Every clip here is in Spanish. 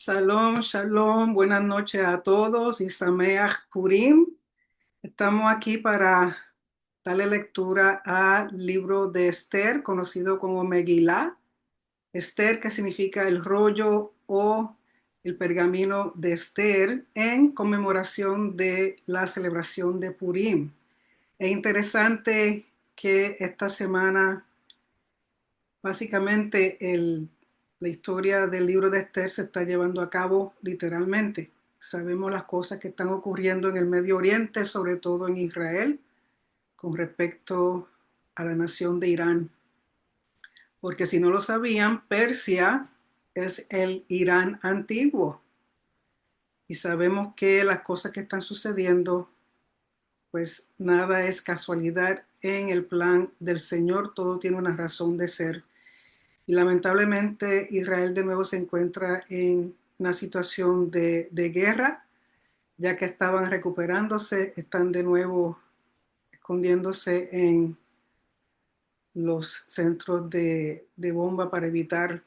Shalom, shalom, buenas noches a todos y Sameach Purim. Estamos aquí para darle lectura al libro de Esther, conocido como Megilá. Esther, que significa el rollo o el pergamino de Esther, en conmemoración de la celebración de Purim. Es interesante que esta semana, básicamente, la historia del libro de Esther se está llevando a cabo literalmente. Sabemos las cosas que están ocurriendo en el Medio Oriente, sobre todo en Israel, con respecto a la nación de Irán. Porque si no lo sabían, Persia es el Irán antiguo. Y sabemos que las cosas que están sucediendo, pues nada es casualidad en el plan del Señor, todo tiene una razón de ser. Y lamentablemente Israel de nuevo se encuentra en una situación de guerra, ya que estaban recuperándose, están de nuevo escondiéndose en los centros de bomba para evitar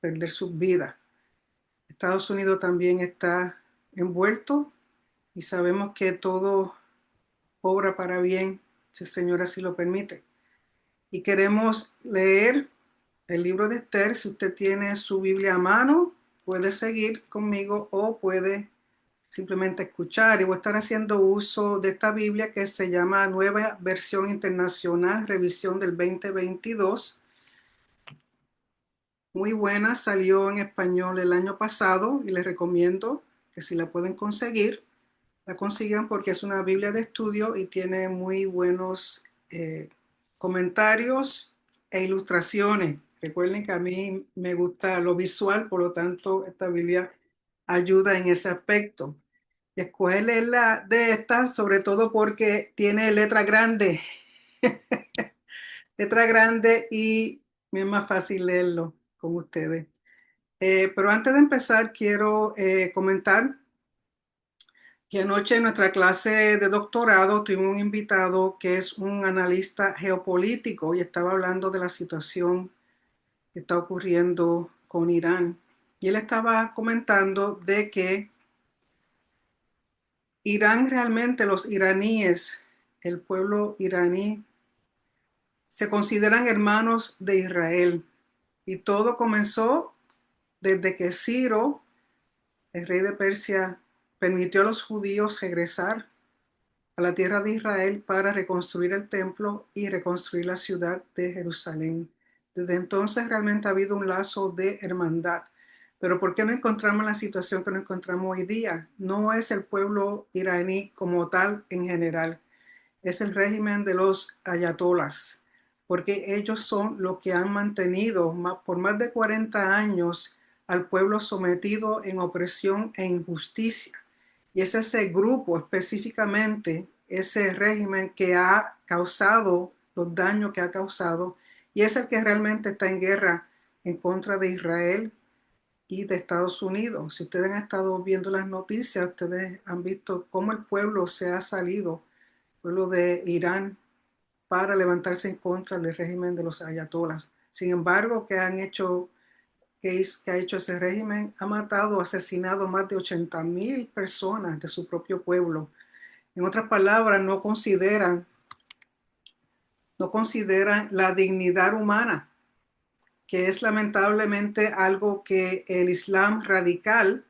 perder sus vidas. Estados Unidos también está envuelto y sabemos que todo obra para bien, si el Señor así lo permite. Y queremos leer el libro de Esther. Si usted tiene su Biblia a mano, puede seguir conmigo o puede simplemente escuchar. Y voy a estar haciendo uso de esta Biblia que se llama Nueva Versión Internacional, revisión del 2022. Muy buena, salió en español el año pasado y les recomiendo que si la pueden conseguir, la consigan porque es una Biblia de estudio y tiene muy buenos comentarios e ilustraciones. Recuerden que a mí me gusta lo visual, por lo tanto esta Biblia ayuda en ese aspecto. Y escoger leerla de esta, sobre todo porque tiene letra grande y me es más fácil leerlo con ustedes. Pero antes de empezar, quiero comentar que anoche en nuestra clase de doctorado tuvimos un invitado que es un analista geopolítico y estaba hablando de la situación que está ocurriendo con Irán. Y él estaba comentando de que Irán realmente, los iraníes, el pueblo iraní, se consideran hermanos de Israel. Y todo comenzó desde que Ciro, el rey de Persia, permitió a los judíos regresar a la tierra de Israel para reconstruir el templo y reconstruir la ciudad de Jerusalén. Desde entonces realmente ha habido un lazo de hermandad. Pero ¿por qué no encontramos la situación que nos encontramos hoy día? No es el pueblo iraní como tal en general, es el régimen de los ayatolas, porque ellos son los que han mantenido por más de 40 años al pueblo sometido en opresión e injusticia. Y es ese grupo específicamente, ese régimen que ha causado los daños que ha causado y es el que realmente está en guerra en contra de Israel y de Estados Unidos. Si ustedes han estado viendo las noticias, ustedes han visto cómo el pueblo se ha salido, el pueblo de Irán, para levantarse en contra del régimen de los ayatolas. Sin embargo, ¿qué ha hecho ese régimen? Ha matado, asesinado más de 80.000 personas de su propio pueblo. En otras palabras, no consideran la dignidad humana, que es lamentablemente algo que el Islam radical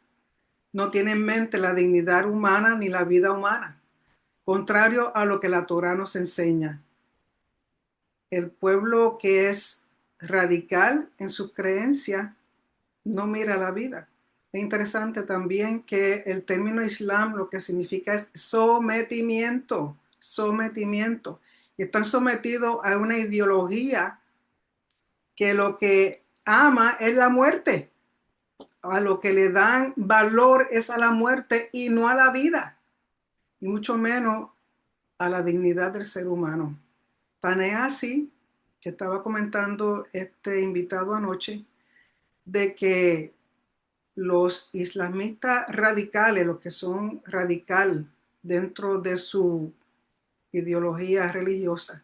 no tiene en mente, la dignidad humana ni la vida humana, contrario a lo que la Torá nos enseña. El pueblo que es radical en su creencia no mira la vida. Es interesante también que el término Islam lo que significa es sometimiento, sometimiento. Y están sometidos a una ideología que lo que ama es la muerte, a lo que le dan valor es a la muerte y no a la vida, y mucho menos a la dignidad del ser humano. Tan es así que estaba comentando este invitado anoche de que los islamistas radicales, los que son radical dentro de su ideología religiosa,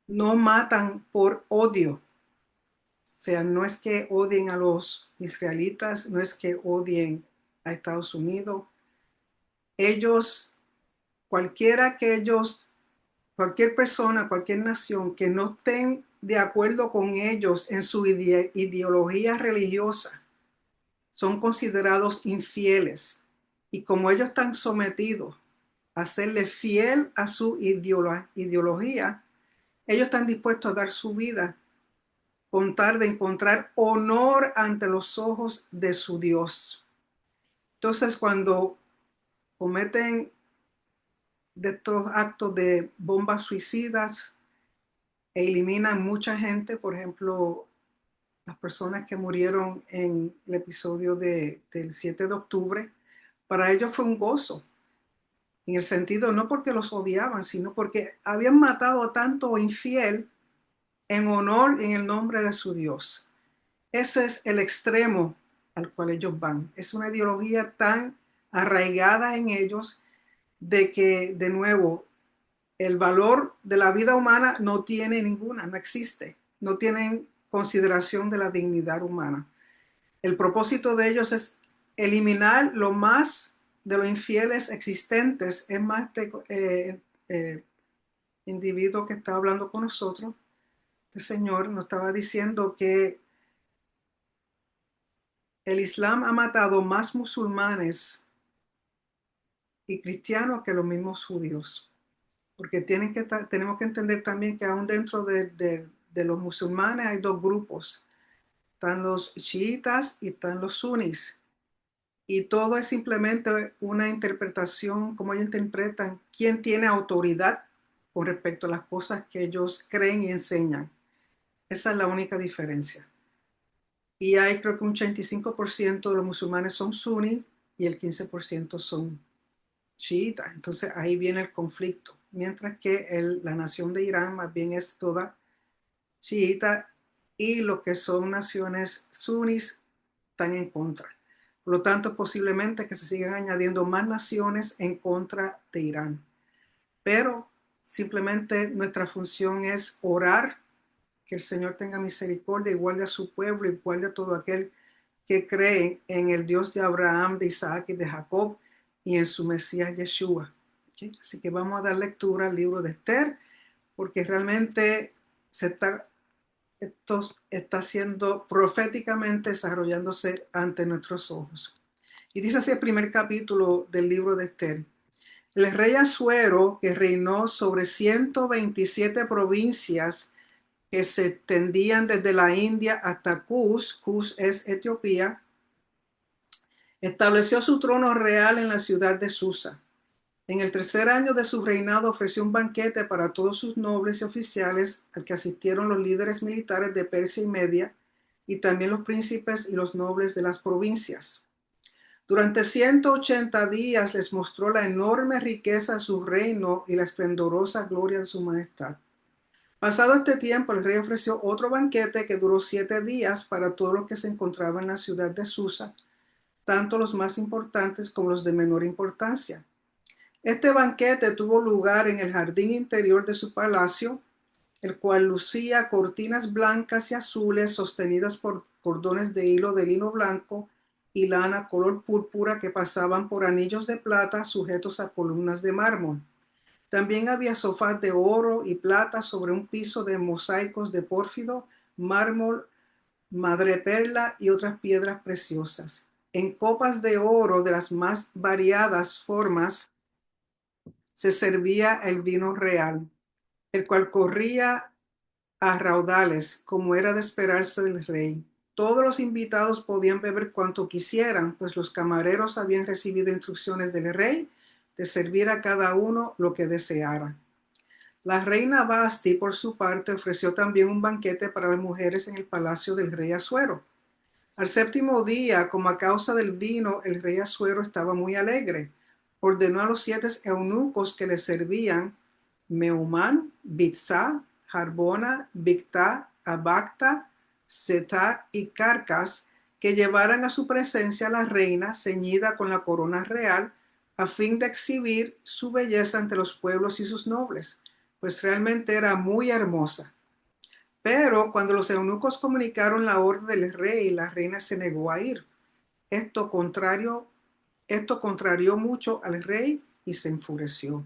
no matan por odio, sea, no es que odien a los israelitas, no es que odien a Estados Unidos. Ellos, cualquiera que ellos, cualquier persona, cualquier nación que no estén de acuerdo con ellos en su ideología religiosa, son considerados infieles. Y como ellos están sometidos a serle fiel a su ideología, ellos están dispuestos a dar su vida con tal de encontrar honor ante los ojos de su Dios. Entonces, cuando cometen de estos actos de bombas suicidas e eliminan mucha gente, por ejemplo, las personas que murieron en el episodio del 7 de octubre, para ellos fue un gozo, en el sentido no porque los odiaban, sino porque habían matado a tanto infiel en honor en el nombre de su Dios. Ese es el extremo al cual ellos van. Es una ideología tan arraigada en ellos de que, de nuevo, el valor de la vida humana no tiene ninguna, no existe. No tienen consideración de la dignidad humana. El propósito de ellos es eliminar lo más de los infieles existentes. Es más, individuo que está hablando con nosotros, este señor nos estaba diciendo que el Islam ha matado más musulmanes y cristianos que los mismos judíos. Porque tenemos que entender también que aún dentro de los musulmanes hay dos grupos. Están los chiitas y están los sunis. Y todo es simplemente una interpretación, como ellos interpretan quién tiene autoridad con respecto a las cosas que ellos creen y enseñan. Esa es la única diferencia. Y hay creo que un 85% de los musulmanes son suní y el 15% son chiitas. Entonces ahí viene el conflicto. Mientras que la nación de Irán más bien es toda chiita y lo que son naciones sunis están en contra. Por lo tanto, posiblemente que se sigan añadiendo más naciones en contra de Irán. Pero simplemente nuestra función es orar que el Señor tenga misericordia y guarde a su pueblo y guarde a todo aquel que cree en el Dios de Abraham, de Isaac y de Jacob y en su Mesías Yeshua. ¿Okay? Así que vamos a dar lectura al libro de Esther porque realmente esto está siendo proféticamente desarrollándose ante nuestros ojos. Y dice así el primer capítulo del libro de Esther. El rey Asuero, que reinó sobre 127 provincias que se extendían desde la India hasta Cus es Etiopía, estableció su trono real en la ciudad de Susa. En el tercer año de su reinado ofreció un banquete para todos sus nobles y oficiales, al que asistieron los líderes militares de Persia y Media, y también los príncipes y los nobles de las provincias. Durante 180 días les mostró la enorme riqueza de su reino y la esplendorosa gloria de su majestad. Pasado este tiempo, el rey ofreció otro banquete que duró 7 días para todos los que se encontraban en la ciudad de Susa, tanto los más importantes como los de menor importancia. Este banquete tuvo lugar en el jardín interior de su palacio, el cual lucía cortinas blancas y azules sostenidas por cordones de hilo de lino blanco y lana color púrpura que pasaban por anillos de plata sujetos a columnas de mármol. También había sofás de oro y plata sobre un piso de mosaicos de pórfido, mármol, madreperla y otras piedras preciosas. En copas de oro de las más variadas formas se servía el vino real, el cual corría a raudales, como era de esperarse del rey. Todos los invitados podían beber cuanto quisieran, pues los camareros habían recibido instrucciones del rey de servir a cada uno lo que deseara. La reina Basti, por su parte, ofreció también un banquete para las mujeres en el palacio del rey Asuero. Al séptimo día, como a causa del vino, el rey Asuero estaba muy alegre. Ordenó a los 7 eunucos que le servían, Meumán, Bizá, Harbona, Bigtá, Abacta, Setá y Carcas, que llevaran a su presencia a la reina ceñida con la corona real, a fin de exhibir su belleza ante los pueblos y sus nobles, pues realmente era muy hermosa. Pero cuando los eunucos comunicaron la orden del rey, la reina se negó a ir. Esto contrario, esto contrarió mucho al rey y se enfureció.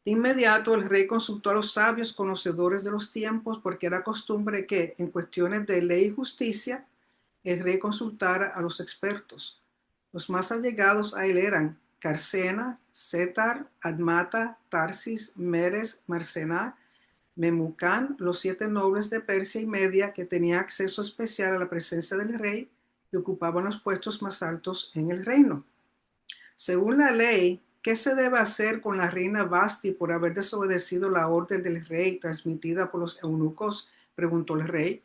De inmediato el rey consultó a los sabios conocedores de los tiempos, porque era costumbre que, en cuestiones de ley y justicia, el rey consultara a los expertos. Los más allegados a él eran Carcena, Setar, Admata, Tarsis, Meres, Marcená, Memucán, los 7 nobles de Persia y Media que tenían acceso especial a la presencia del rey y ocupaban los puestos más altos en el reino. Según la ley, ¿qué se debe hacer con la reina Vasti por haber desobedecido la orden del rey transmitida por los eunucos?, preguntó el rey.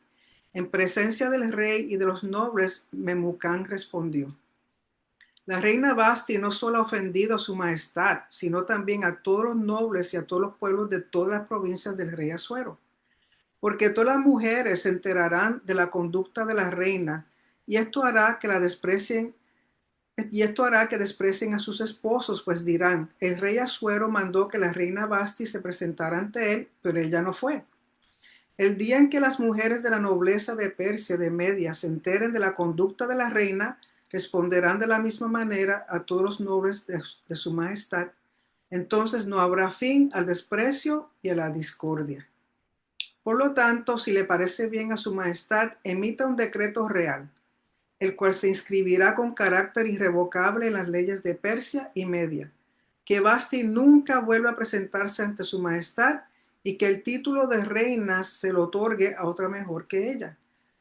En presencia del rey y de los nobles, Memucán respondió: la reina Vasti no solo ha ofendido a su majestad, sino también a todos los nobles y a todos los pueblos de todas las provincias del rey Asuero, porque todas las mujeres se enterarán de la conducta de la reina, y esto hará que desprecien a sus esposos, pues dirán: el rey Asuero mandó que la reina Vasti se presentara ante él, pero ella no fue. El día en que las mujeres de la nobleza de Persia, de Media, se enteren de la conducta de la reina, responderán de la misma manera a todos los nobles de su majestad. Entonces no habrá fin al desprecio y a la discordia. Por lo tanto, si le parece bien a su majestad, emita un decreto real, el cual se inscribirá con carácter irrevocable en las leyes de Persia y Media, que Vasti nunca vuelva a presentarse ante su majestad y que el título de reina se lo otorgue a otra mejor que ella.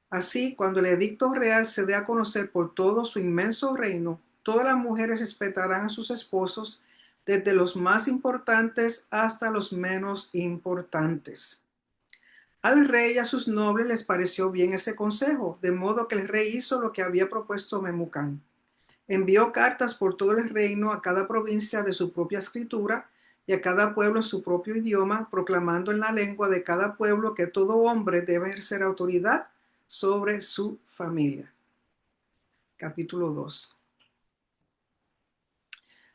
Así, cuando el edicto real se dé a conocer por todo su inmenso reino, todas las mujeres respetarán a sus esposos, desde los más importantes hasta los menos importantes. Al rey y a sus nobles les pareció bien ese consejo, de modo que el rey hizo lo que había propuesto Memucán. Envió cartas por todo el reino a cada provincia de su propia escritura y a cada pueblo en su propio idioma, proclamando en la lengua de cada pueblo que todo hombre debe ejercer autoridad sobre su familia. Capítulo 2.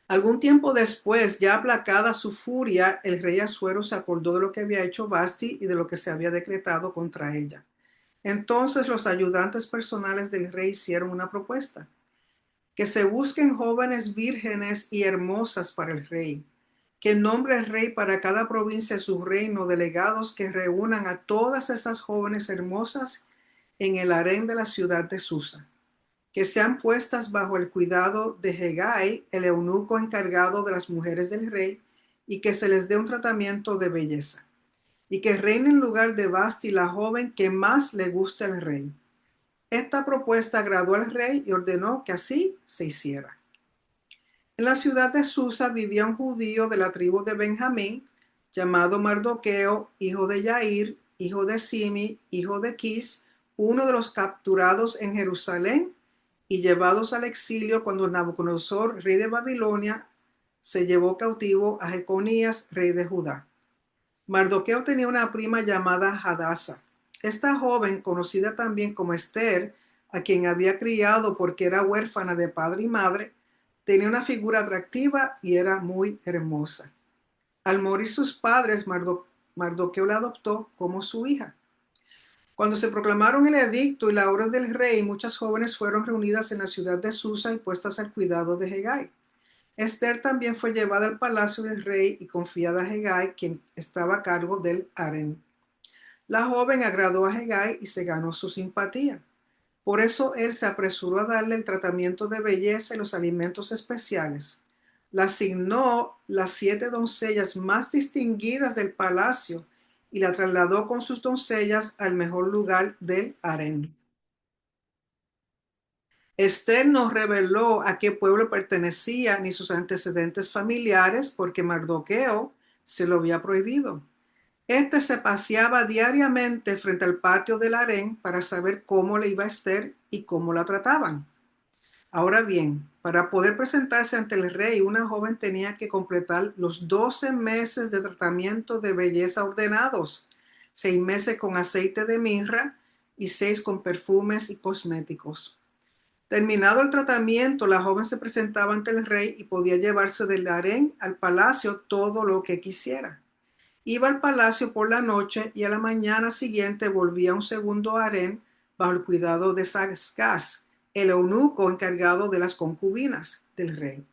Algún tiempo después, ya aplacada su furia, el rey Asuero se acordó de lo que había hecho Vasti y de lo que se había decretado contra ella. Entonces los ayudantes personales del rey hicieron una propuesta: que se busquen jóvenes vírgenes y hermosas para el rey, que nombre el rey para cada provincia de su reino delegados que reúnan a todas esas jóvenes hermosas en el harén de la ciudad de Susa, que sean puestas bajo el cuidado de Hegai, el eunuco encargado de las mujeres del rey, y que se les dé un tratamiento de belleza, y que reine en lugar de Vasti la joven que más le guste al rey. Esta propuesta agradó al rey y ordenó que así se hiciera. En la ciudad de Susa vivía un judío de la tribu de Benjamín, llamado Mardoqueo, hijo de Yair, hijo de Simi, hijo de Quis, uno de los capturados en Jerusalén y llevados al exilio cuando Nabucodonosor, rey de Babilonia, se llevó cautivo a Jeconías, rey de Judá. Mardoqueo tenía una prima llamada Hadasa. Esta joven, conocida también como Esther, a quien había criado porque era huérfana de padre y madre, tenía una figura atractiva y era muy hermosa. Al morir sus padres, Mardoqueo la adoptó como su hija. Cuando se proclamaron el edicto y la orden del rey, muchas jóvenes fueron reunidas en la ciudad de Susa y puestas al cuidado de Hegai. Esther también fue llevada al palacio del rey y confiada a Hegai, quien estaba a cargo del harén. La joven agradó a Hegai y se ganó su simpatía. Por eso él se apresuró a darle el tratamiento de belleza y los alimentos especiales. La asignó las 7 doncellas más distinguidas del palacio y la trasladó con sus doncellas al mejor lugar del harén. Esther no reveló a qué pueblo pertenecía ni sus antecedentes familiares porque Mardoqueo se lo había prohibido. Este se paseaba diariamente frente al patio del harén para saber cómo le iba a Esther y cómo la trataban. Ahora bien, para poder presentarse ante el rey, una joven tenía que completar los 12 meses de tratamiento de belleza ordenados, 6 meses con aceite de mirra y 6 con perfumes y cosméticos. Terminado el tratamiento, la joven se presentaba ante el rey y podía llevarse del harén al palacio todo lo que quisiera. Iba al palacio por la noche y a la mañana siguiente volvía a un segundo harén bajo el cuidado de Saasgaz, el eunuco encargado de las concubinas del rey.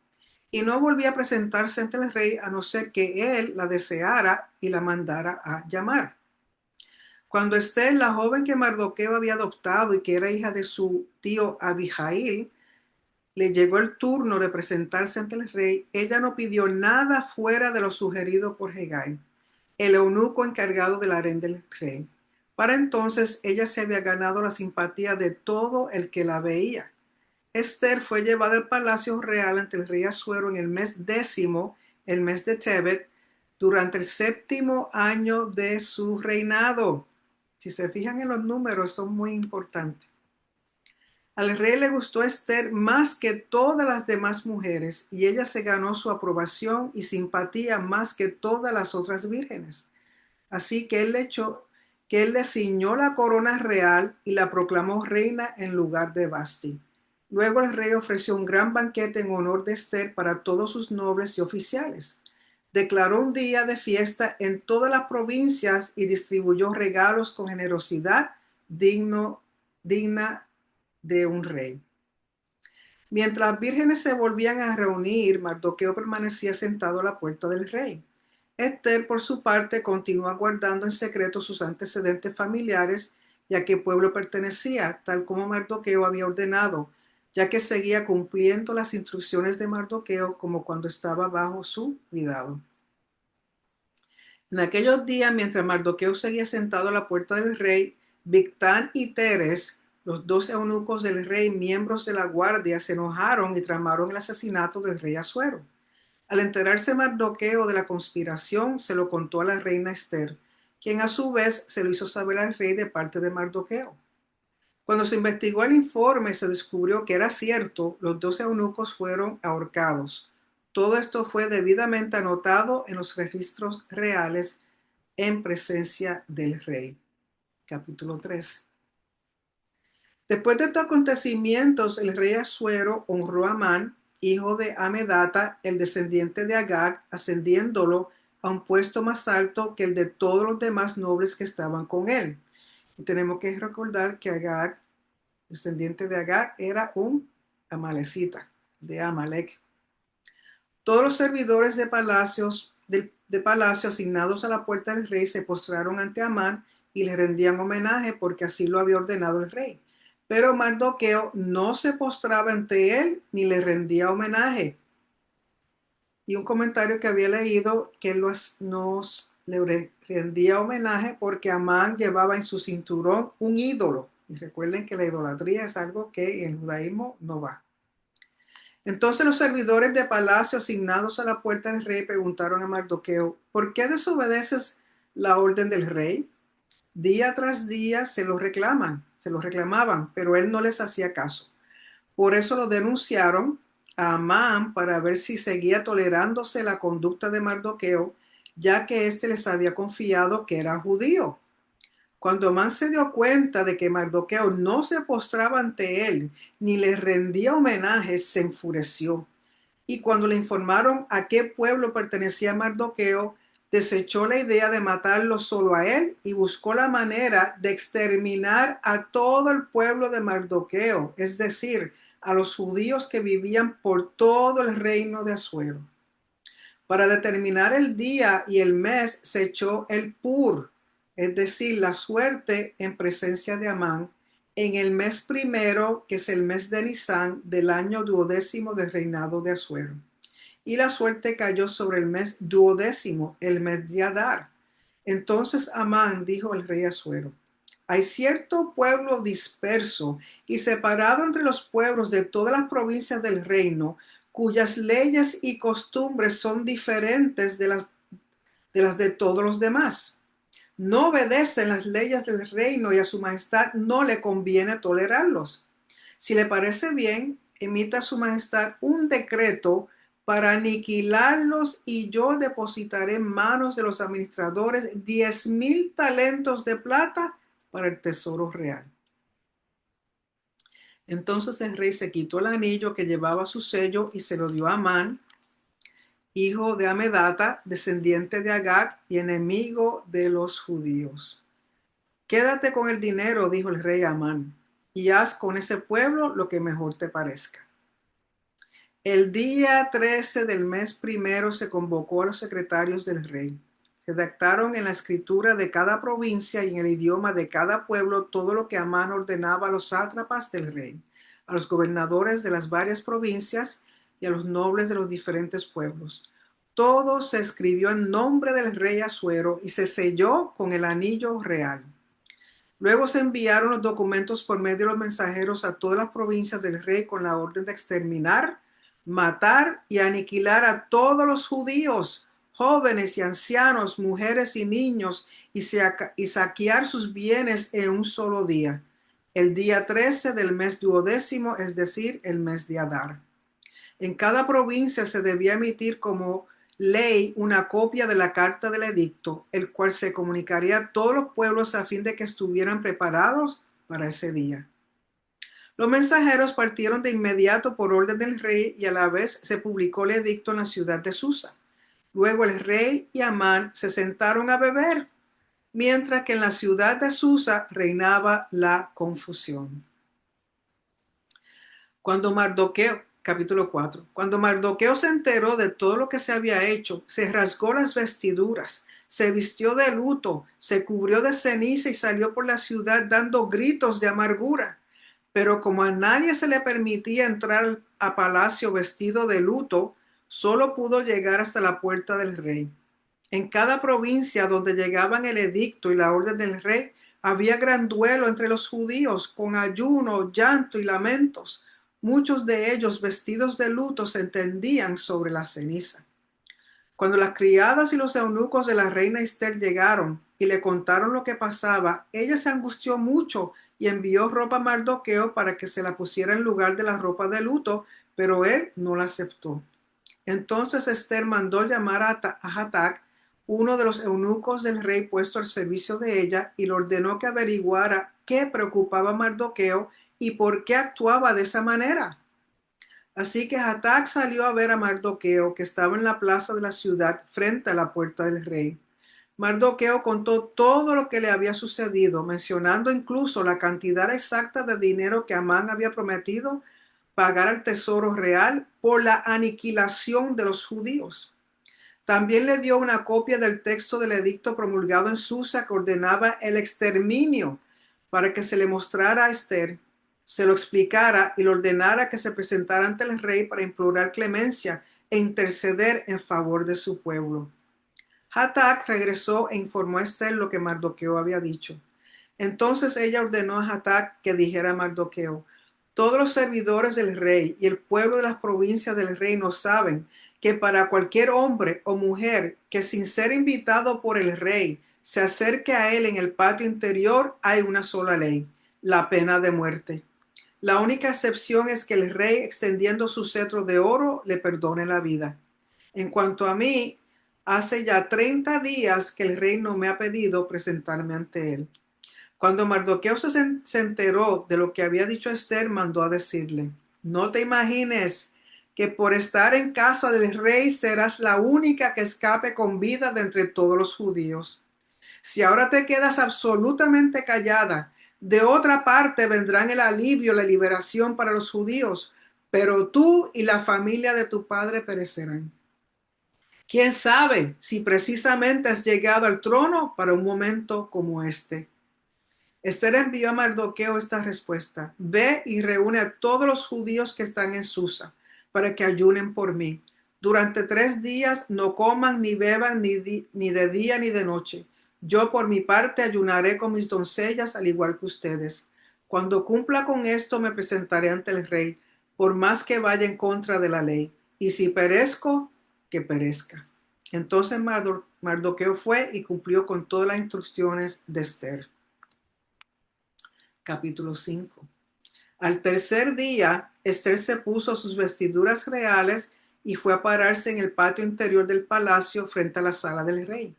Y no volvía a presentarse ante el rey a no ser que él la deseara y la mandara a llamar. Cuando Esther, la joven que Mardoqueo había adoptado y que era hija de su tío Abijail, le llegó el turno de presentarse ante el rey, ella no pidió nada fuera de lo sugerido por Hegai, el eunuco encargado del harén del rey. Para entonces ella se había ganado la simpatía de todo el que la veía. Esther fue llevada al palacio real ante el rey Asuero en el mes 10, el mes de Tebet, durante el 7º año de su reinado. Si se fijan en los números, son muy importantes. Al rey le gustó Esther más que todas las demás mujeres, y ella se ganó su aprobación y simpatía más que todas las otras vírgenes. Así que él le ciñó la corona real y la proclamó reina en lugar de Vasti. Luego el rey ofreció un gran banquete en honor de Esther para todos sus nobles y oficiales. Declaró un día de fiesta en todas las provincias y distribuyó regalos con generosidad digna de un rey. Mientras las vírgenes se volvían a reunir, Mardoqueo permanecía sentado a la puerta del rey. Esther, por su parte, continuó guardando en secreto sus antecedentes familiares y a qué pueblo pertenecía, tal como Mardoqueo había ordenado, ya que seguía cumpliendo las instrucciones de Mardoqueo como cuando estaba bajo su cuidado. En aquellos días, mientras Mardoqueo seguía sentado a la puerta del rey, Bigtán y Teres, los dos eunucos del rey, miembros de la guardia, se enojaron y tramaron el asesinato del rey Asuero. Al enterarse Mardoqueo de la conspiración, se lo contó a la reina Esther, quien a su vez se lo hizo saber al rey de parte de Mardoqueo. Cuando se investigó el informe, se descubrió que era cierto, los dos eunucos fueron ahorcados. Todo esto fue debidamente anotado en los registros reales en presencia del rey. Capítulo 3. Después de estos acontecimientos, el rey Asuero honró a Amán, hijo de Amedata, el descendiente de Agag, ascendiéndolo a un puesto más alto que el de todos los demás nobles que estaban con él. Y tenemos que recordar que Agag, descendiente de Agag, era un amalecita, de Amalek. Todos los servidores de palacio asignados a la puerta del rey se postraron ante Amán y le rendían homenaje porque así lo había ordenado el rey. Pero Mardoqueo no se postraba ante él ni le rendía homenaje. Y un comentario que había leído que él nos le rendía homenaje porque Amán llevaba en su cinturón un ídolo. Y recuerden que la idolatría es algo que en el judaísmo no va. Entonces los servidores de palacio asignados a la puerta del rey preguntaron a Mardoqueo: ¿por qué desobedeces la orden del rey? Día tras día se lo reclamaban, pero él no les hacía caso. Por eso lo denunciaron a Amán para ver si seguía tolerándose la conducta de Mardoqueo, ya que éste les había confiado que era judío. Cuando Amán se dio cuenta de que Mardoqueo no se postraba ante él ni le rendía homenajes, se enfureció. Y cuando le informaron a qué pueblo pertenecía Mardoqueo, desechó la idea de matarlo solo a él y buscó la manera de exterminar a todo el pueblo de Mardoqueo, es decir, a los judíos que vivían por todo el reino de Asuero. Para determinar el día y el mes se echó el pur, es decir, la suerte en presencia de Amán, en el mes primero, que es el mes de Nisán, del año 12º del reinado de Asuero. Y la suerte cayó sobre el mes 12º, el mes de Adar. Entonces Amán dijo al rey Asuero: hay cierto pueblo disperso y separado entre los pueblos de todas las provincias del reino, cuyas leyes y costumbres son diferentes de las de todos los demás. No obedecen las leyes del reino y a su majestad no le conviene tolerarlos. Si le parece bien, emita a su majestad un decreto para aniquilarlos y yo depositaré en manos de los administradores 10,000 talentos de plata para el tesoro real. Entonces el rey se quitó el anillo que llevaba su sello y se lo dio a Amán, hijo de Amedata, descendiente de Agag y enemigo de los judíos. Quédate con el dinero, dijo el rey a Amán, y haz con ese pueblo lo que mejor te parezca. El día 13 del mes primero se convocó a los secretarios del rey. Redactaron en la escritura de cada provincia y en el idioma de cada pueblo todo lo que Amán ordenaba a los sátrapas del rey, a los gobernadores de las varias provincias y a los nobles de los diferentes pueblos. Todo se escribió en nombre del rey Asuero y se selló con el anillo real. Luego se enviaron los documentos por medio de los mensajeros a todas las provincias del rey con la orden de exterminar, matar y aniquilar a todos los judíos, jóvenes y ancianos, mujeres y niños, y saquear sus bienes en un solo día, el día 13 del mes duodécimo, es decir, el mes de Adar. En cada provincia se debía emitir como ley una copia de la carta del edicto, el cual se comunicaría a todos los pueblos a fin de que estuvieran preparados para ese día. Los mensajeros partieron de inmediato por orden del rey y a la vez se publicó el edicto en la ciudad de Susa. Luego el rey y Amán se sentaron a beber, mientras que en la ciudad de Susa reinaba la confusión. Capítulo 4. Cuando Mardoqueo se enteró de todo lo que se había hecho, se rasgó las vestiduras, se vistió de luto, se cubrió de ceniza y salió por la ciudad dando gritos de amargura. Pero como a nadie se le permitía entrar a palacio vestido de luto, solo pudo llegar hasta la puerta del rey. En cada provincia donde llegaban el edicto y la orden del rey, había gran duelo entre los judíos, con ayuno, llanto y lamentos. Muchos de ellos, vestidos de luto, se tendían sobre la ceniza. Cuando las criadas y los eunucos de la reina Esther llegaron y le contaron lo que pasaba, ella se angustió mucho y envió ropa a Mardoqueo para que se la pusiera en lugar de la ropa de luto, pero él no la aceptó. Entonces Esther mandó llamar a Hatac, uno de los eunucos del rey puesto al servicio de ella, y le ordenó que averiguara qué preocupaba a Mardoqueo y por qué actuaba de esa manera. Así que Hatac salió a ver a Mardoqueo, que estaba en la plaza de la ciudad frente a la puerta del rey. Mardoqueo contó todo lo que le había sucedido, mencionando incluso la cantidad exacta de dinero que Amán había prometido pagar al tesoro real por la aniquilación de los judíos. También le dio una copia del texto del edicto promulgado en Susa que ordenaba el exterminio para que se le mostrara a Esther, se lo explicara y le ordenara que se presentara ante el rey para implorar clemencia e interceder en favor de su pueblo. Hatac regresó e informó a Esther lo que Mardoqueo había dicho. Entonces ella ordenó a Hatac que dijera a Mardoqueo: todos los servidores del rey y el pueblo de las provincias del reino saben que para cualquier hombre o mujer que sin ser invitado por el rey se acerque a él en el patio interior, hay una sola ley: la pena de muerte. La única excepción es que el rey, extendiendo su cetro de oro, le perdone la vida. En cuanto a mí, hace ya 30 días que el rey no me ha pedido presentarme ante él. Cuando Mardoqueo se enteró de lo que había dicho Esther, mandó a decirle: no te imagines que por estar en casa del rey serás la única que escape con vida de entre todos los judíos. Si ahora te quedas absolutamente callada, de otra parte vendrán el alivio, la liberación para los judíos, pero tú y la familia de tu padre perecerán. ¿Quién sabe si precisamente has llegado al trono para un momento como este? Esther envió a Mardoqueo esta respuesta: ve y reúne a todos los judíos que están en Susa para que ayunen por mí. Durante 3 días no coman ni beban ni de día ni de noche. Yo por mi parte ayunaré con mis doncellas al igual que ustedes. Cuando cumpla con esto me presentaré ante el rey, por más que vaya en contra de la ley. Y si perezco, que perezca. Entonces Mardoqueo fue y cumplió con todas las instrucciones de Esther. Capítulo 5. Al tercer día, Esther se puso sus vestiduras reales y fue a pararse en el patio interior del palacio frente a la sala del rey.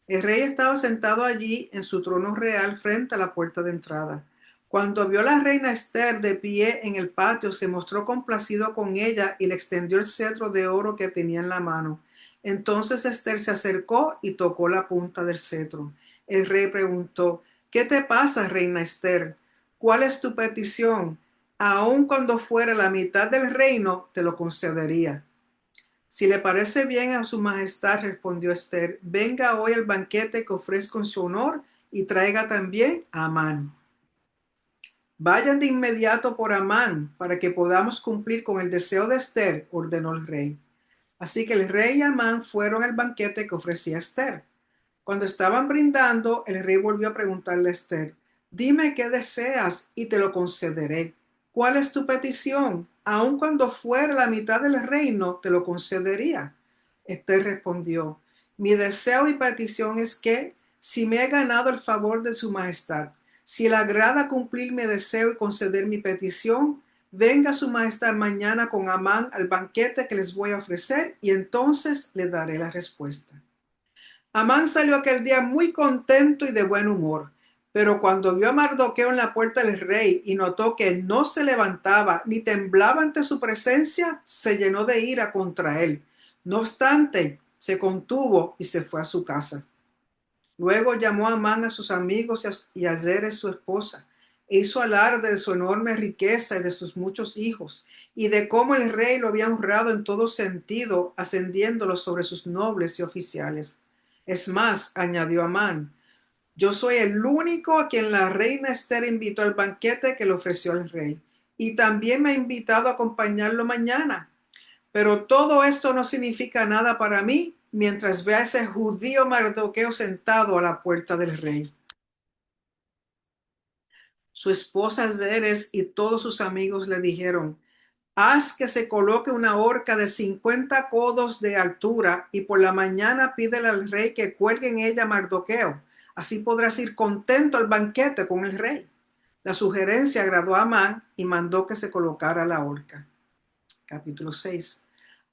El rey estaba sentado allí en su trono real frente a la puerta de entrada. Cuando vio a la reina Esther de pie en el patio, se mostró complacido con ella y le extendió el cetro de oro que tenía en la mano. Entonces Esther se acercó y tocó la punta del cetro. El rey preguntó: ¿Qué te pasa, reina Esther? ¿Cuál es tu petición? Aun cuando fuera la mitad del reino, te lo concedería. Si le parece bien a su majestad, respondió Esther, venga hoy al banquete que ofrezco en su honor y traiga también a Amán. Vayan de inmediato por Amán para que podamos cumplir con el deseo de Esther, ordenó el rey. Así que el rey y Amán fueron al banquete que ofrecía Esther. Cuando estaban brindando, el rey volvió a preguntarle a Esther: dime qué deseas y te lo concederé. ¿Cuál es tu petición? Aun cuando fuera la mitad del reino, te lo concedería. Esther respondió: mi deseo y petición es que, si me he ganado el favor de su majestad, si le agrada cumplir mi deseo y conceder mi petición, venga su majestad mañana con Amán al banquete que les voy a ofrecer y entonces le daré la respuesta. Amán salió aquel día muy contento y de buen humor, pero cuando vio a Mardoqueo en la puerta del rey y notó que no se levantaba ni temblaba ante su presencia, se llenó de ira contra él. No obstante, se contuvo y se fue a su casa. Luego llamó a Amán a sus amigos y a Zeres su esposa, e hizo alarde de su enorme riqueza y de sus muchos hijos, y de cómo el rey lo había honrado en todo sentido, ascendiéndolo sobre sus nobles y oficiales. Es más, añadió Amán, yo soy el único a quien la reina Esther invitó al banquete que le ofreció el rey, y también me ha invitado a acompañarlo mañana. Pero todo esto no significa nada para mí mientras vea a ese judío Mardoqueo sentado a la puerta del rey. Su esposa Zeres y todos sus amigos le dijeron: haz que se coloque una horca de 50 codos de altura y por la mañana pídele al rey que cuelgue en ella a Mardoqueo. Así podrás ir contento al banquete con el rey. La sugerencia agradó a Amán y mandó que se colocara la horca. Capítulo 6.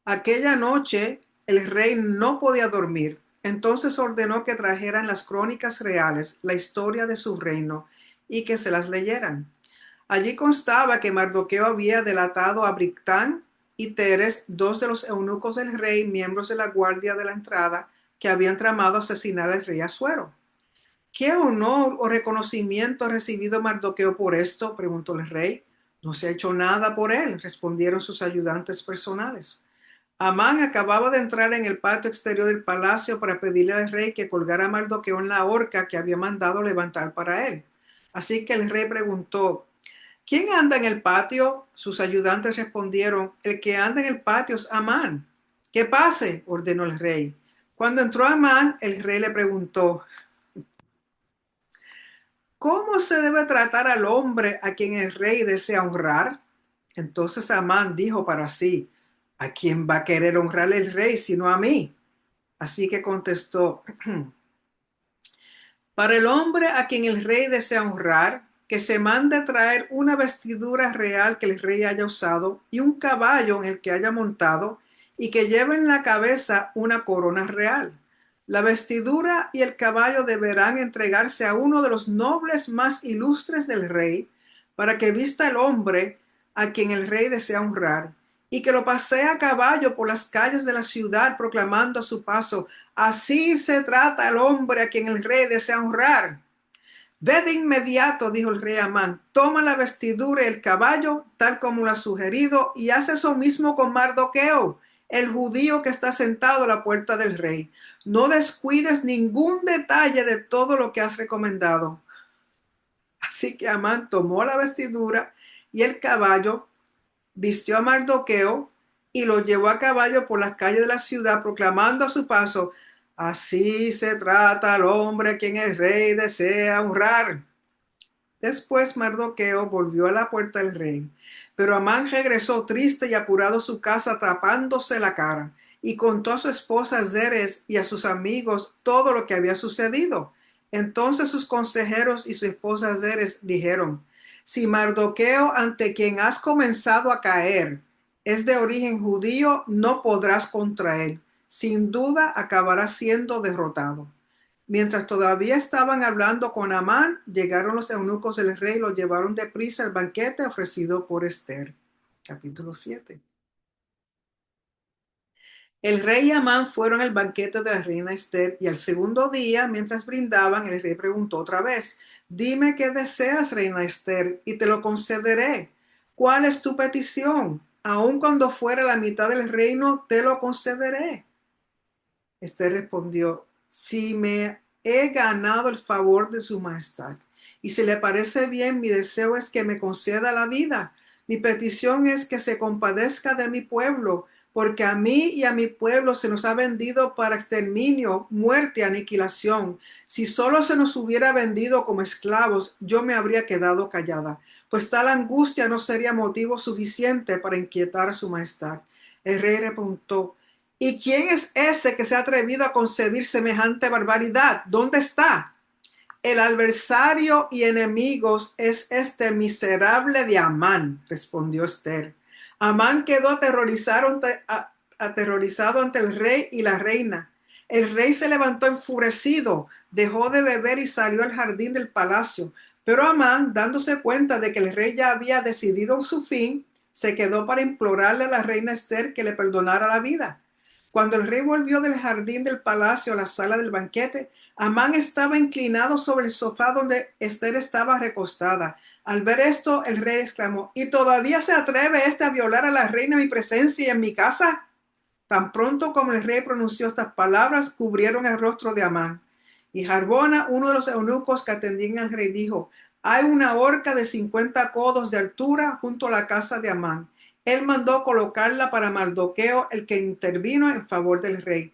Aquella noche el rey no podía dormir. Entonces ordenó que trajeran las crónicas reales, la historia de su reino, y que se las leyeran. Allí constaba que Mardoqueo había delatado a Bigtán y Teres, dos de los eunucos del rey, miembros de la guardia de la entrada, que habían tramado asesinar al rey Asuero. ¿Qué honor o reconocimiento ha recibido Mardoqueo por esto?, preguntó el rey. No se ha hecho nada por él, respondieron sus ayudantes personales. Amán acababa de entrar en el patio exterior del palacio para pedirle al rey que colgara a Mardoqueo en la horca que había mandado levantar para él. Así que el rey preguntó: ¿quién anda en el patio? Sus ayudantes respondieron: el que anda en el patio es Amán. Que pase, ordenó el rey. Cuando entró Amán, el rey le preguntó: ¿cómo se debe tratar al hombre a quien el rey desea honrar? Entonces Amán dijo para sí: ¿a quién va a querer honrar el rey sino a mí? Así que contestó: para el hombre a quien el rey desea honrar, que se mande traer una vestidura real que el rey haya usado y un caballo en el que haya montado y que lleve en la cabeza una corona real. La vestidura y el caballo deberán entregarse a uno de los nobles más ilustres del rey para que vista el hombre a quien el rey desea honrar y que lo pasee a caballo por las calles de la ciudad proclamando a su paso: así se trata al hombre a quien el rey desea honrar. Ve de inmediato, dijo el rey Amán, toma la vestidura y el caballo, tal como lo ha sugerido, y haz eso mismo con Mardoqueo, el judío que está sentado a la puerta del rey. No descuides ningún detalle de todo lo que has recomendado. Así que Amán tomó la vestidura y el caballo, vistió a Mardoqueo y lo llevó a caballo por las calles de la ciudad, proclamando a su paso: así se trata al hombre a quien el rey desea honrar. Después Mardoqueo volvió a la puerta del rey, pero Amán regresó triste y apurado a su casa, tapándose la cara, y contó a su esposa Zeres y a sus amigos todo lo que había sucedido. Entonces sus consejeros y su esposa Zeres dijeron: si Mardoqueo, ante quien has comenzado a caer, es de origen judío, no podrás contra él. Sin duda acabará siendo derrotado. Mientras todavía estaban hablando con Amán, llegaron los eunucos del rey y lo llevaron deprisa al banquete ofrecido por Esther. Capítulo 7. El rey y Amán fueron al banquete de la reina Esther y al segundo día, mientras brindaban, el rey preguntó otra vez: Dime qué deseas, reina Esther, y te lo concederé. ¿Cuál es tu petición? Aun cuando fuera la mitad del reino, te lo concederé. Esther respondió: Si me he ganado el favor de su majestad, y si le parece bien, mi deseo es que me conceda la vida. Mi petición es que se compadezca de mi pueblo, porque a mí y a mi pueblo se nos ha vendido para exterminio, muerte, aniquilación. Si solo se nos hubiera vendido como esclavos, yo me habría quedado callada, pues tal angustia no sería motivo suficiente para inquietar a su majestad. El rey preguntó: ¿Y quién es ese que se ha atrevido a concebir semejante barbaridad? ¿Dónde está? El adversario y enemigos es este miserable de Amán, respondió Esther. Amán quedó aterrorizado ante el rey y la reina. El rey se levantó enfurecido, dejó de beber y salió al jardín del palacio. Pero Amán, dándose cuenta de que el rey ya había decidido su fin, se quedó para implorarle a la reina Esther que le perdonara la vida. Cuando el rey volvió del jardín del palacio a la sala del banquete, Amán estaba inclinado sobre el sofá donde Esther estaba recostada. Al ver esto, el rey exclamó: ¿Y todavía se atreve este a violar a la reina en mi presencia y en mi casa? Tan pronto como el rey pronunció estas palabras, cubrieron el rostro de Amán. Y Harbona, uno de los eunucos que atendían al rey, dijo: Hay una horca de 50 codos de altura junto a la casa de Amán. Él mandó colocarla para Mardoqueo, el que intervino en favor del rey.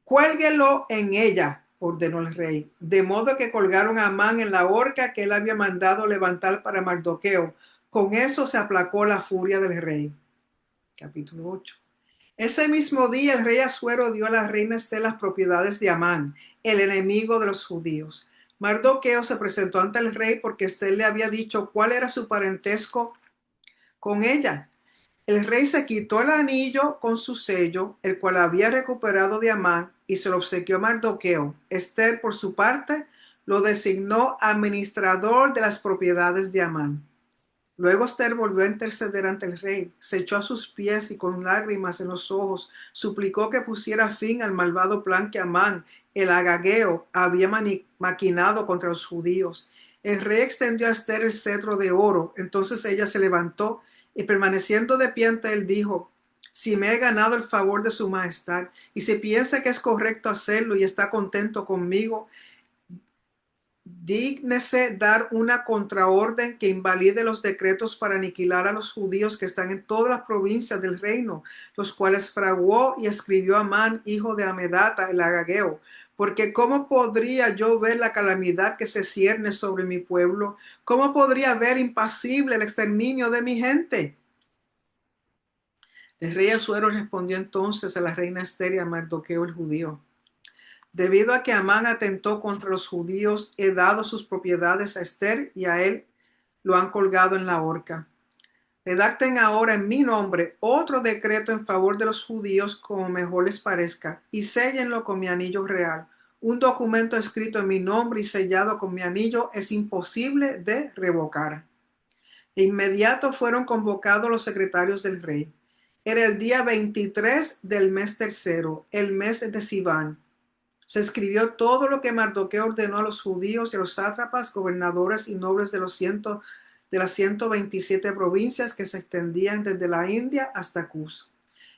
Cuélguelo en ella, ordenó el rey. De modo que colgaron a Amán en la horca que él había mandado levantar para Mardoqueo. Con eso se aplacó la furia del rey. Capítulo 8. Ese mismo día el rey Asuero dio a la reina Esther las propiedades de Amán, el enemigo de los judíos. Mardoqueo se presentó ante el rey porque Esther le había dicho cuál era su parentesco con ella. El rey se quitó el anillo con su sello, el cual había recuperado de Amán, y se lo obsequió a Mardoqueo. Esther, por su parte, lo designó administrador de las propiedades de Amán. Luego Esther volvió a interceder ante el rey, se echó a sus pies y con lágrimas en los ojos suplicó que pusiera fin al malvado plan que Amán, el agageo, había maquinado contra los judíos. El rey extendió a Esther el cetro de oro. Entonces ella se levantó y, permaneciendo de pie ante él, dijo: Si me he ganado el favor de su majestad y si piensa que es correcto hacerlo y está contento conmigo, dígnese dar una contraorden que invalide los decretos para aniquilar a los judíos que están en todas las provincias del reino, los cuales fraguó y escribió Amán, hijo de Amedata, el agageo. Porque ¿cómo podría yo ver la calamidad que se cierne sobre mi pueblo? ¿Cómo podría ver impasible el exterminio de mi gente? El rey Asuero respondió entonces a la reina Esther y a Mardoqueo el judío: Debido a que Amán atentó contra los judíos, he dado sus propiedades a Esther y a él lo han colgado en la horca. Redacten ahora en mi nombre otro decreto en favor de los judíos como mejor les parezca y séllenlo con mi anillo real. Un documento escrito en mi nombre y sellado con mi anillo es imposible de revocar. De inmediato fueron convocados los secretarios del rey. Era el día 23 del mes tercero, el mes de Sivan. Se escribió todo lo que Mardoqueo ordenó a los judíos y a los sátrapas, gobernadores y nobles de las 127 provincias que se extendían desde la India hasta Cus.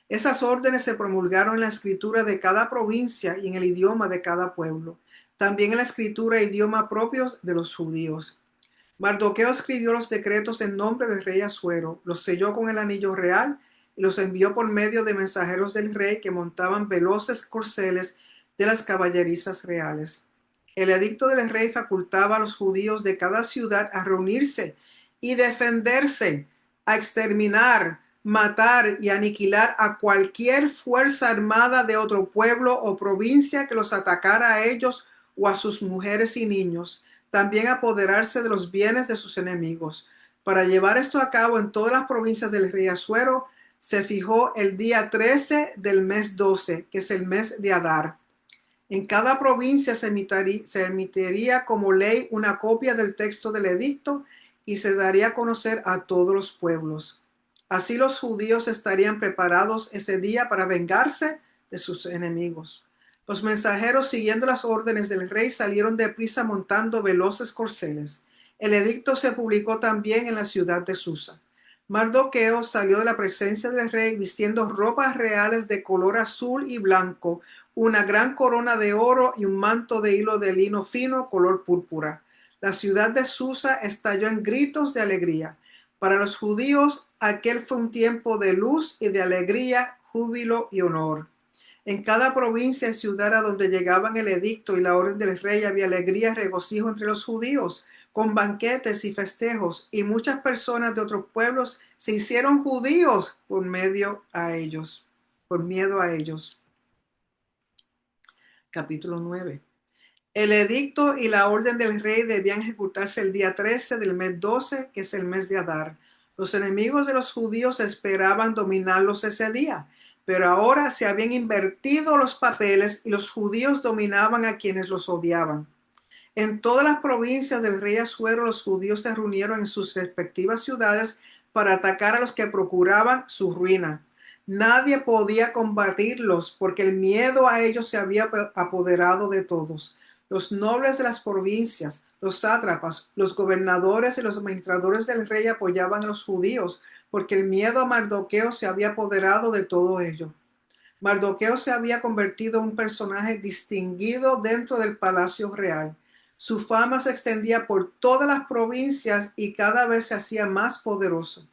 Esas órdenes se promulgaron en la escritura de cada provincia y en el idioma de cada pueblo, también en la escritura e idioma propios de los judíos. Mardoqueo escribió los decretos en nombre del rey Asuero, los selló con el anillo real y los envió por medio de mensajeros del rey que montaban veloces corceles de las caballerizas reales. El edicto del rey facultaba a los judíos de cada ciudad a reunirse y defenderse, a exterminar, matar y aniquilar a cualquier fuerza armada de otro pueblo o provincia que los atacara a ellos o a sus mujeres y niños. También apoderarse de los bienes de sus enemigos. Para llevar esto a cabo en todas las provincias del rey Asuero, se fijó el día 13 del mes 12, que es el mes de Adar. En cada provincia se emitiría como ley una copia del texto del edicto y se daría a conocer a todos los pueblos. Así los judíos estarían preparados ese día para vengarse de sus enemigos. Los mensajeros, siguiendo las órdenes del rey, salieron deprisa montando veloces corceles. El edicto se publicó también en la ciudad de Susa. Mardoqueo salió de la presencia del rey vistiendo ropas reales de color azul y blanco, una gran corona de oro y un manto de hilo de lino fino color púrpura. La ciudad de Susa estalló en gritos de alegría. Para los judíos, aquel fue un tiempo de luz y de alegría, júbilo y honor. En cada provincia y ciudad a donde llegaban el edicto y la orden del rey había alegría y regocijo entre los judíos, con banquetes y festejos, y muchas personas de otros pueblos se hicieron judíos por miedo a ellos. Capítulo 9. El edicto y la orden del rey debían ejecutarse el día 13 del mes 12, que es el mes de Adar. Los enemigos de los judíos esperaban dominarlos ese día, pero ahora se habían invertido los papeles y los judíos dominaban a quienes los odiaban. En todas las provincias del rey Asuero, los judíos se reunieron en sus respectivas ciudades para atacar a los que procuraban su ruina. Nadie podía combatirlos porque el miedo a ellos se había apoderado de todos. Los nobles de las provincias, los sátrapas, los gobernadores y los administradores del rey apoyaban a los judíos porque el miedo a Mardoqueo se había apoderado de todo ello. Mardoqueo se había convertido en un personaje distinguido dentro del palacio real. Su fama se extendía por todas las provincias y cada vez se hacía más poderoso.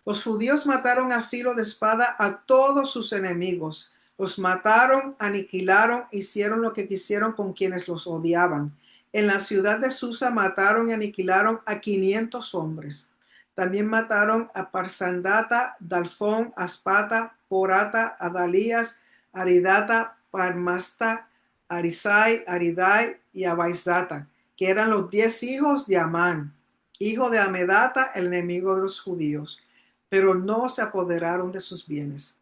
Los judíos mataron a filo de espada a todos sus enemigos. Los mataron, aniquilaron, hicieron lo que quisieron con quienes los odiaban. En la ciudad de Susa mataron y aniquilaron a 500 hombres. También mataron a Parsandata, Dalfón, Aspata, Porata, Adalías, Aridata, Parmasta, Arisai, Aridai y Abaizata, que eran los 10 hijos de Amán, hijo de Amedata, el enemigo de los judíos, pero no se apoderaron de sus bienes.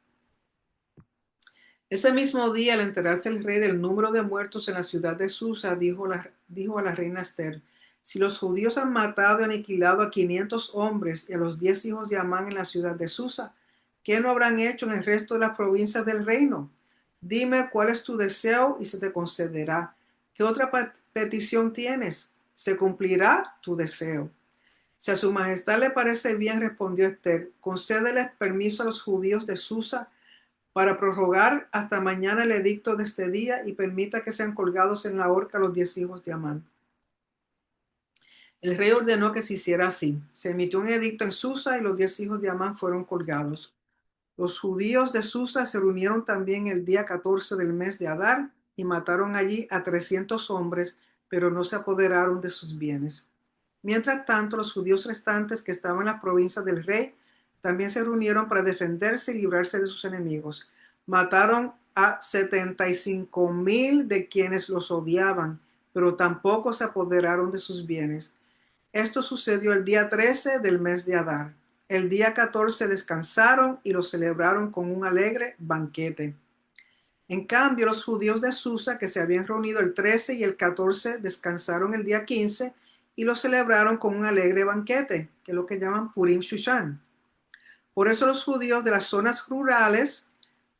Ese mismo día, al enterarse el rey del número de muertos en la ciudad de Susa, dijo a la reina Esther: si los judíos han matado y aniquilado a 500 hombres y a los 10 hijos de Amán en la ciudad de Susa, ¿qué no habrán hecho en el resto de las provincias del reino? Dime cuál es tu deseo y se te concederá. ¿Qué otra petición tienes? Se cumplirá tu deseo. Si a su majestad le parece bien, respondió Esther, concédeles permiso a los judíos de Susa para prorrogar hasta mañana el edicto de este día y permita que sean colgados en la horca los 10 hijos de Amán. El rey ordenó que se hiciera así. Se emitió un edicto en Susa y los 10 hijos de Amán fueron colgados. Los judíos de Susa se reunieron también el día 14 del mes de Adar y mataron allí a 300 hombres, pero no se apoderaron de sus bienes. Mientras tanto, los judíos restantes que estaban en las provincias del rey también se reunieron para defenderse y librarse de sus enemigos. Mataron a 75,000 de quienes los odiaban, pero tampoco se apoderaron de sus bienes. Esto sucedió el día 13 del mes de Adar. El día 14 descansaron y lo celebraron con un alegre banquete. En cambio, los judíos de Susa, que se habían reunido el 13 y el 14, descansaron el día 15 y lo celebraron con un alegre banquete, que es lo que llaman Purim Shushan. Por eso los judíos de las zonas rurales,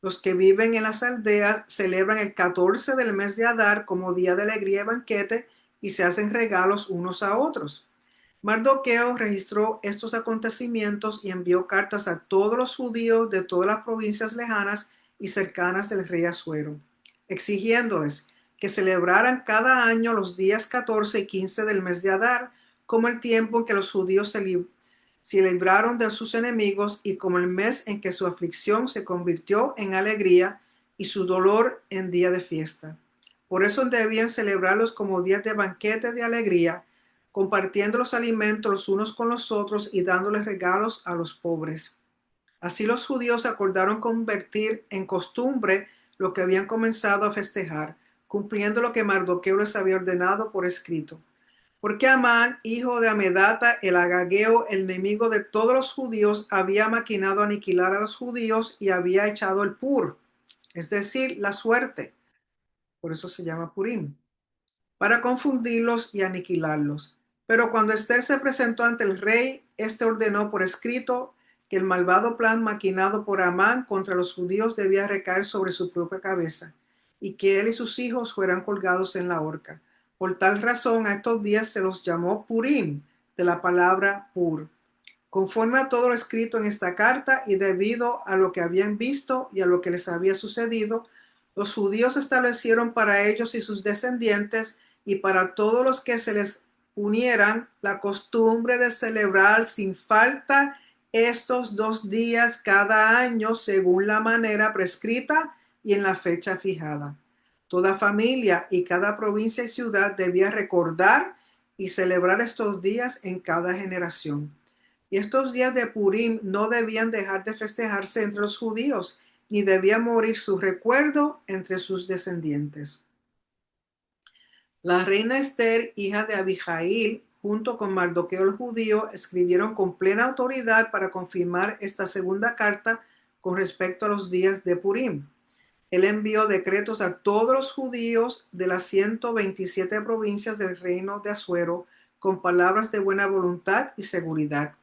los que viven en las aldeas, celebran el 14 del mes de Adar como día de alegría y banquete y se hacen regalos unos a otros. Mardoqueo registró estos acontecimientos y envió cartas a todos los judíos de todas las provincias lejanas y cercanas del rey Asuero, exigiéndoles que celebraran cada año los días 14 y 15 del mes de Adar, como el tiempo en que los judíos se libraron de sus enemigos y como el mes en que su aflicción se convirtió en alegría y su dolor en día de fiesta. Por eso debían celebrarlos como días de banquete de alegría, compartiendo los alimentos los unos con los otros y dándoles regalos a los pobres. Así los judíos acordaron convertir en costumbre lo que habían comenzado a festejar, cumpliendo lo que Mardoqueo les había ordenado por escrito. Porque Amán, hijo de Amedata, el agageo, el enemigo de todos los judíos, había maquinado aniquilar a los judíos y había echado el pur, es decir, la suerte. Por eso se llama Purim, para confundirlos y aniquilarlos. Pero cuando Esther se presentó ante el rey, éste ordenó por escrito que el malvado plan maquinado por Amán contra los judíos debía recaer sobre su propia cabeza, y que él y sus hijos fueran colgados en la horca. Por tal razón a estos días se los llamó Purim, de la palabra pur. Conforme a todo lo escrito en esta carta y debido a lo que habían visto y a lo que les había sucedido, los judíos establecieron para ellos y sus descendientes y para todos los que se les unieran la costumbre de celebrar sin falta estos 2 días cada año según la manera prescrita y en la fecha fijada. Toda familia y cada provincia y ciudad debía recordar y celebrar estos días en cada generación. Y estos días de Purim no debían dejar de festejarse entre los judíos, ni debía morir su recuerdo entre sus descendientes. La reina Esther, hija de Abijail, junto con Mardoqueo el judío, escribieron con plena autoridad para confirmar esta segunda carta con respecto a los días de Purim. Él envió decretos a todos los judíos de las 127 provincias del reino de Asuero con palabras de buena voluntad y seguridad,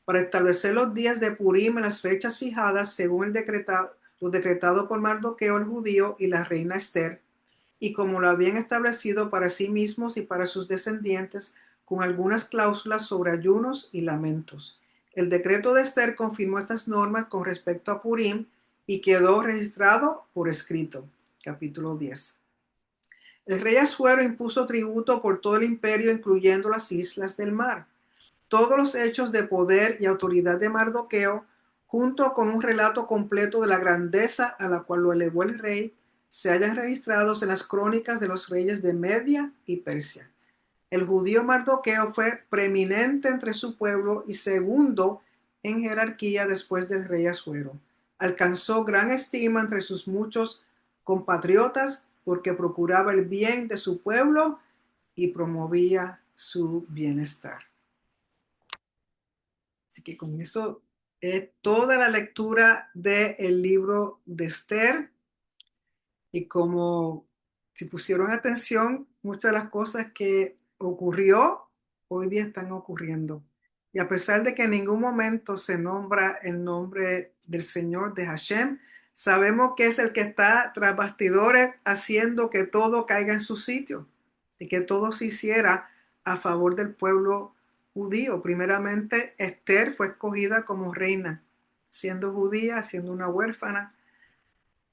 para establecer los días de Purim en las fechas fijadas según lo decretado por Mardoqueo el judío y la reina Esther, y como lo habían establecido para sí mismos y para sus descendientes, con algunas cláusulas sobre ayunos y lamentos. El decreto de Esther confirmó estas normas con respecto a Purim y quedó registrado por escrito. Capítulo 10. El rey Asuero impuso tributo por todo el imperio, incluyendo las islas del mar. Todos los hechos de poder y autoridad de Mardoqueo, junto con un relato completo de la grandeza a la cual lo elevó el rey, se hallan registrados en las crónicas de los reyes de Media y Persia. El judío Mardoqueo fue preeminente entre su pueblo y segundo en jerarquía después del rey Asuero. Alcanzó gran estima entre sus muchos compatriotas porque procuraba el bien de su pueblo y promovía su bienestar. Así que con eso es toda la lectura del libro de Esther. Y como si pusieron atención, muchas de las cosas que ocurrió hoy día están ocurriendo. Y a pesar de que en ningún momento se nombra el nombre del Señor, de Hashem, sabemos que es el que está tras bastidores haciendo que todo caiga en su sitio y que todo se hiciera a favor del pueblo judío. Primeramente, Esther fue escogida como reina, siendo judía, siendo una huérfana.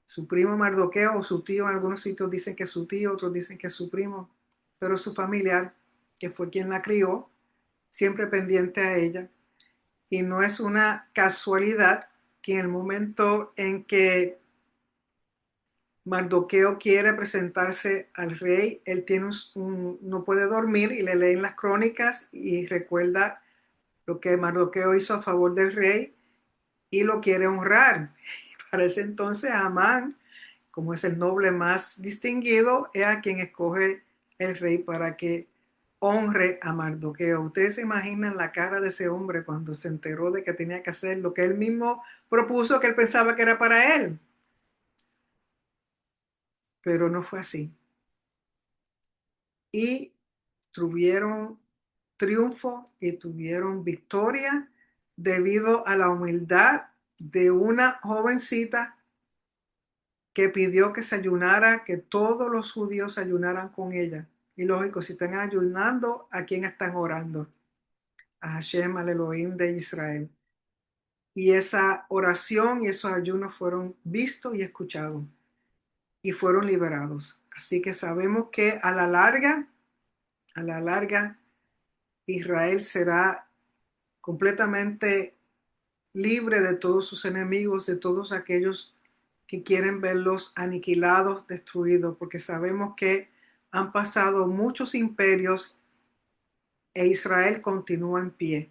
Su primo Mardoqueo o su tío, en algunos sitios dicen que es su tío, otros dicen que es su primo, pero su familiar, que fue quien la crió, siempre pendiente a ella. Y no es una casualidad que en el momento en que Mardoqueo quiere presentarse al rey, él tiene no puede dormir y le leen las crónicas y recuerda lo que Mardoqueo hizo a favor del rey y lo quiere honrar. Para ese entonces Amán, como es el noble más distinguido, es a quien escoge el rey para que honre a Mardoqueo. Ustedes se imaginan la cara de ese hombre cuando se enteró de que tenía que hacer lo que él mismo propuso, que él pensaba que era para él. Pero no fue así. Y tuvieron triunfo y tuvieron victoria debido a la humildad de una jovencita que pidió que se ayunara, que todos los judíos ayunaran con ella. Y lógico, si están ayunando, ¿a quién están orando? A Hashem, al Elohim de Israel. Y esa oración y esos ayunos fueron vistos y escuchados y fueron liberados. Así que sabemos que a la larga, Israel será completamente libre de todos sus enemigos, de todos aquellos que quieren verlos aniquilados, destruidos, porque sabemos que han pasado muchos imperios e Israel continúa en pie.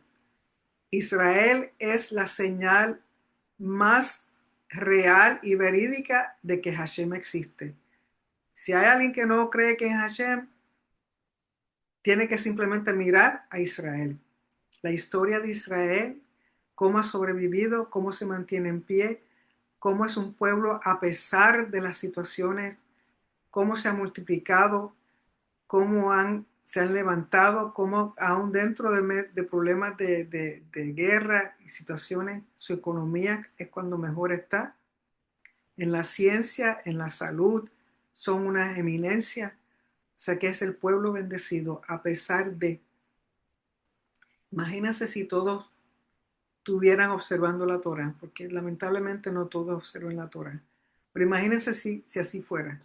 Israel es la señal más real y verídica de que Hashem existe. Si hay alguien que no cree que en Hashem, tiene que simplemente mirar a Israel. La historia de Israel, cómo ha sobrevivido, cómo se mantiene en pie, cómo es un pueblo a pesar de las situaciones, cómo se ha multiplicado, cómo han se han levantado, como aún dentro de problemas de guerra y situaciones, su economía es cuando mejor está. En la ciencia, en la salud, son una eminencia. O sea que es el pueblo bendecido a pesar de. Imagínense si todos estuvieran observando la Torah, porque lamentablemente no todos observan la Torah. Pero imagínense si así fuera.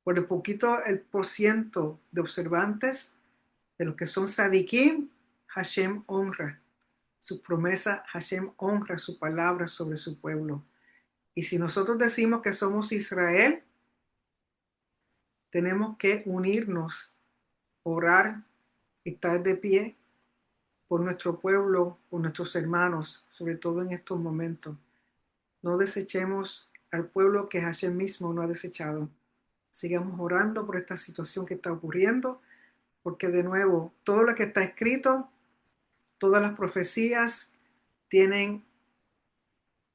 Por el poquito, el por ciento de observantes, de los que son sadikim, Hashem honra su promesa, Hashem honra su palabra sobre su pueblo. Y si nosotros decimos que somos Israel, tenemos que unirnos, orar, estar de pie por nuestro pueblo, por nuestros hermanos, sobre todo en estos momentos. No desechemos al pueblo que Hashem mismo no ha desechado. Sigamos orando por esta situación que está ocurriendo, porque de nuevo, todo lo que está escrito, todas las profecías tienen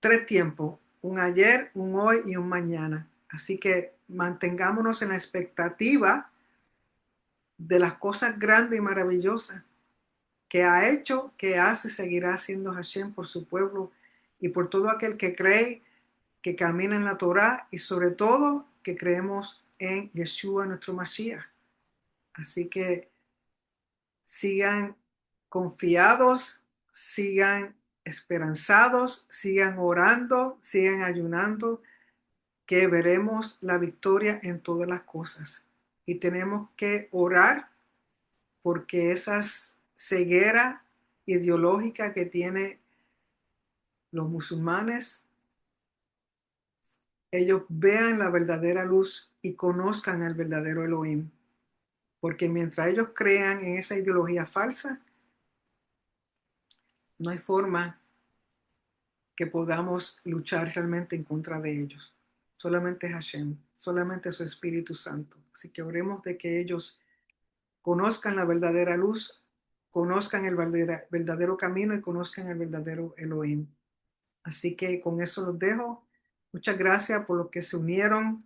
tres tiempos, un ayer, un hoy y un mañana. Así que mantengámonos en la expectativa de las cosas grandes y maravillosas que ha hecho, que hace, seguirá haciendo Hashem por su pueblo y por todo aquel que cree, que camina en la Torá y sobre todo que creemos en Yeshua, nuestro Mashiach. Así que sigan confiados, sigan esperanzados, sigan orando, sigan ayunando, que veremos la victoria en todas las cosas. Y tenemos que orar porque esa ceguera ideológica que tienen los musulmanes, ellos vean la verdadera luz y conozcan al verdadero Elohim. Porque mientras ellos crean en esa ideología falsa, no hay forma que podamos luchar realmente en contra de ellos. Solamente Hashem, solamente su Espíritu Santo. Así que oremos de que ellos conozcan la verdadera luz, conozcan el verdadero camino y conozcan el verdadero Elohim. Así que con eso los dejo. Muchas gracias por los que se unieron,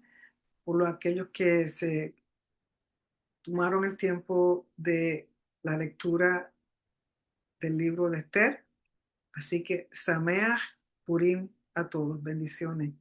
por aquellos que se tomaron el tiempo de la lectura del libro de Esther. Así que Sameach Purim a todos. Bendiciones.